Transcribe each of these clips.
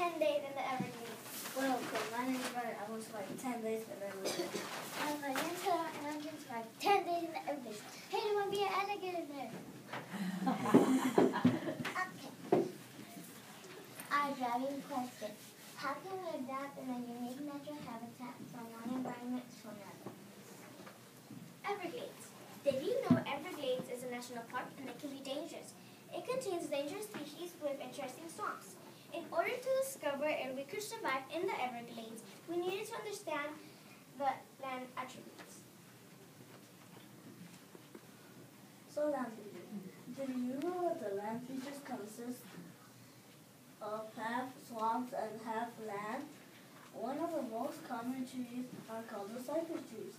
10 days in the Everglades. Well, okay, my name's Brian. I want to survive 10 days in the Everglades. I'm Vanessa, and I'm going to survive 10 days in the Everglades. Hey, there might be an alligator there. Okay. Our driving question. How can we adapt in a unique natural habitat from one environment to another? Everglades. Did you know Everglades is a national park and it can be dangerous? It contains dangerous species with interesting swamps. In order to discover if we could survive in the Everglades, we needed to understand the land attributes. So, land features. Did you know that the land features consist of half swamps and half land? One of the most common trees are called the cypress trees.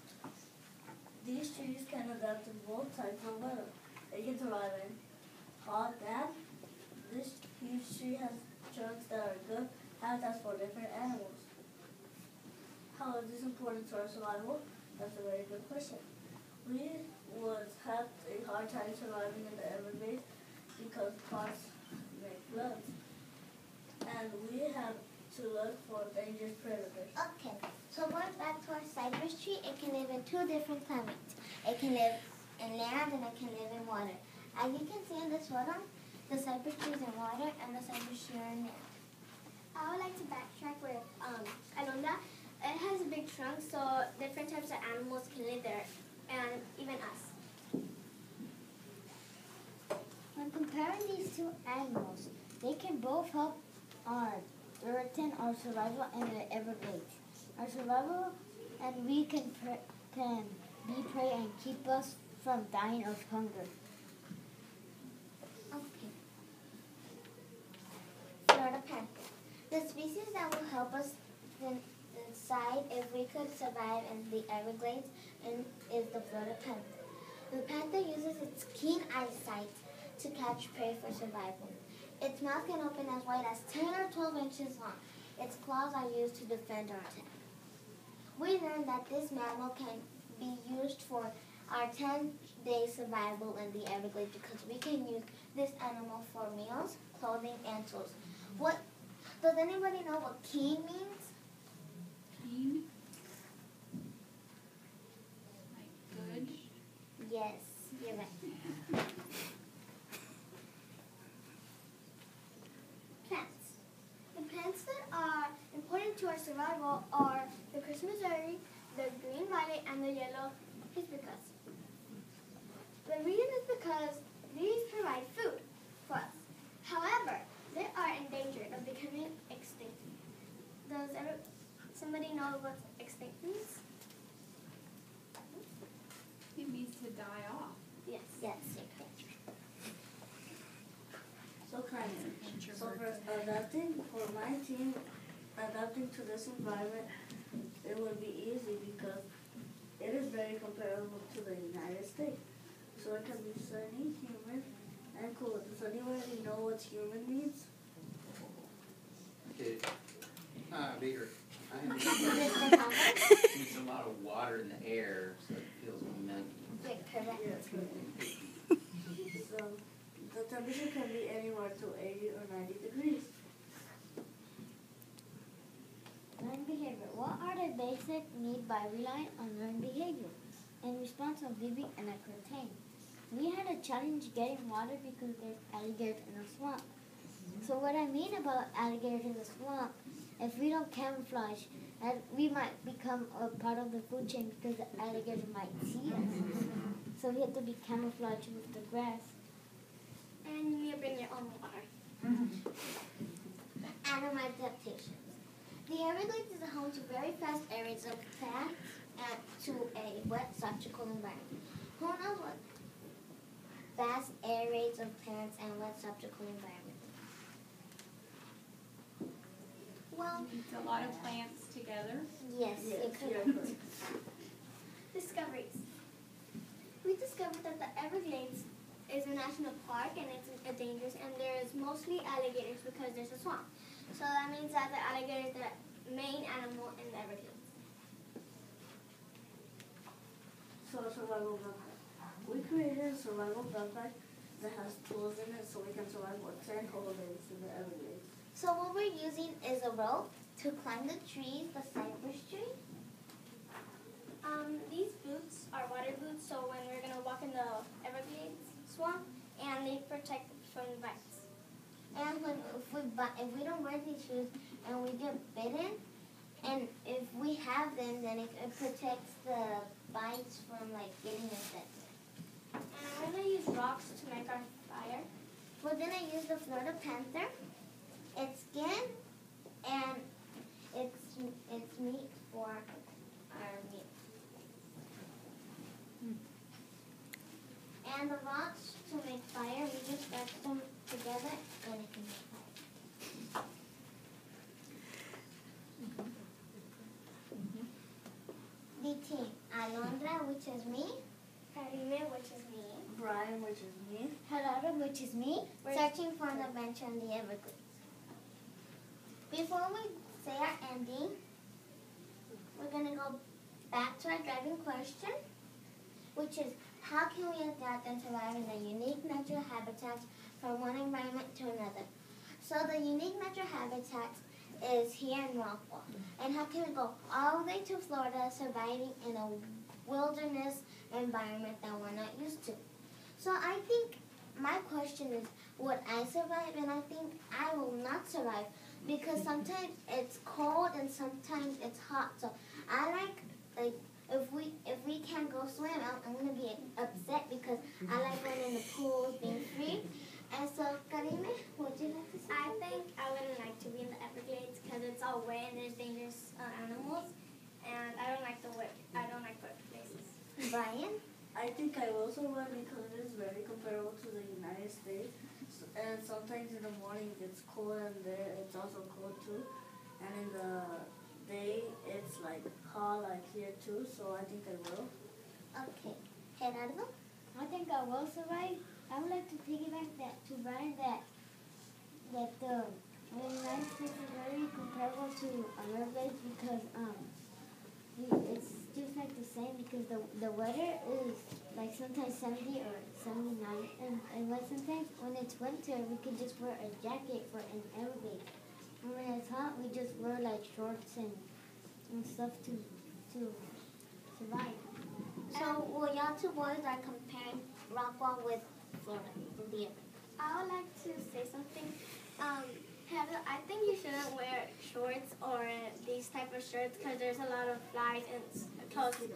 These trees can adapt to both types of weather. They can survive in hot, damp. This huge tree has trunks that are good habitats for different animals. How is this important to our survival? That's a very good question. We would have a hard time surviving in the Everglades because parts make floods. And we have to look for dangerous predators. Okay, so going back to our cypress tree, it can live in two different climates. It can live in land and it can live in water. As you can see in this photo, the cypress tree is in water and the cypress tree are in land. I would like to backtrack with Alonda. It has a big trunk, so different types of animals can live there, and even us. When comparing these two animals, they can both help threaten our survival in the Everglades. Our survival and we can be prey and keep us from dying of hunger. Okay. Florida panther. The species that will help us decide if we could survive in the Everglades is the Florida panther. The panther uses its keen eyesight to catch prey for survival. Its mouth can open as wide as 10 or 12 inches long. Its claws are used to defend our tent. We learned that this mammal can be used for our 10-day survival in the Everglades because we can use this animal for meals, clothing, and tools. Does anybody know what keen means? Keen? Like good? Yes, you're right. Plants. The plants that are important to our survival are the Christmasberry, the green violet, and the yellow hibiscus. The reason is because these provide food for us. However, they are endangered of becoming extinct. Does somebody know what extinct means? It means to die off. Yes. Yes. So climate. So for my team, adapting to this environment, it would be easy because it is very comparable to the United States. So it can be sunny, humid, and cool. Does anybody know what humid means? Okay. Bigger. Needs a lot of water in the air, so it feels muggy. Correct. Yes. So the temperature can be anywhere to 80 or 90 degrees. Learned behavior. What are the basic needs by relying on learned behavior in response of living in a contain? We had a challenge getting water because there's alligators in the swamp. So what I mean about alligators in the swamp, if we don't camouflage, we might become a part of the food chain because the alligator might see us. So we have to be camouflaged with the grass. And you need to bring your own water. Animal adaptations. The Everglades is a home to very fast areas of plants and to a wet subtropical environment. Who knows what vast areas of plants and wet subtropical environment? Well, It's a lot of plants together. yes, Yes, it could. you're correct. Discoveries. We discovered that the Everglades is a national park and it's a dangerous, and there's mostly alligators because there's a swamp. So that means that the alligator is the main animal in the Everglades. So a survival backpack. We created a survival backpack that has tools in it so we can survive for 10 whole days in the Everglades. So what we're using is a rope to climb the trees, the cypress tree. These boots are water boots, so when we're gonna walk in the Everglades swamp, and they protect from bites. And if we don't wear these shoes and we get bitten, and if we have them, then it protects the bites from like getting infected. And I'm gonna use rocks to make our fire. We're gonna use the Florida Panther, its skin, and its meat for our meat. And the rocks to make fire, we just press them together and it can make fire. The team, Alondra, which is me, Karime, which is me. Brian, which is me. Gerardo, which is me, searching for an adventure in the Everglades. Before we say our ending, we're going to go back to our driving question, which is, how can we adapt and survive in the unique natural habitats from one environment to another? So the unique natural habitats is here in Rockwall. And how can we go all the way to Florida surviving in a wilderness environment that we're not used to? So I think my question is, would I survive? And I think I will not survive because sometimes it's cold and sometimes it's hot. So I like if we can't go swim, I'm gonna be upset because I like going in the pools, being free. And so, Karime, what would you like to say? I think I wouldn't like to be in the Everglades because it's all wet and there's dangerous animals, and I don't like wet places. Brian? I think I will survive because it is very comparable to the United States. And sometimes in the morning it's cold and there it's also cold too. And in the day it's like hot like here too, so I think I will. Okay. Gerardo? I think I will survive. I would like to piggyback that to Brian that the United States is very comparable to Everglades because it's just like the same because the weather is like sometimes 70 or 79 and like sometimes when it's winter we can just wear a jacket for an Everglades. And when it's hot we just wear like shorts and stuff to survive. So, well, y'all two boys are comparing Rockwall with Florida, the Everglades. I would like to say something. Heather, I think you shouldn't wear shorts or these type of shirts because there's a lot of flies and mosquitoes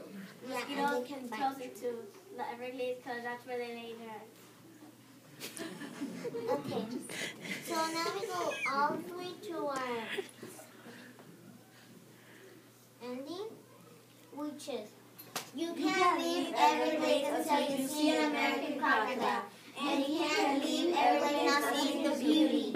Yeah, and they can bite. closer to the Everglades because that's where they lay their eggs. Okay. So now we go all the way to our ending, which is, you can't leave Everglades until you see an American crocodile, and you can't leave Everglades not seeing the beauty.